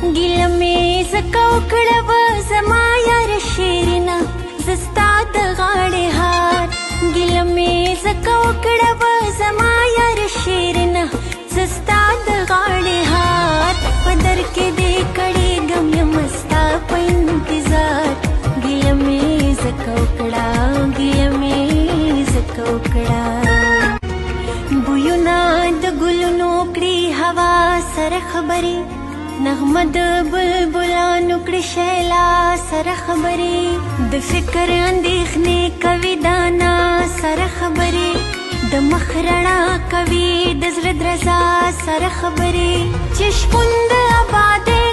ګیله مې ځکه وکړه و زما یار شیرینه زه ستا د غاړې هار ګیله مې ځکه وکړه و زما یار شیرینه زه ستا د غاړې هار په در کې دې کړې غم یم ستا په انتظار ګیله مې ځکه وکړه ګیله مې ځکه وکړه بویونه د ګلونو کړي هوا سره خبرې نغمه د بلبلانو کړي شیلا سره خبرې د فکر اندېښنې کوي دانا سره خبرې د مخ رڼا کوي د زړه درزا سره خبرې چې شپون د آبادۍ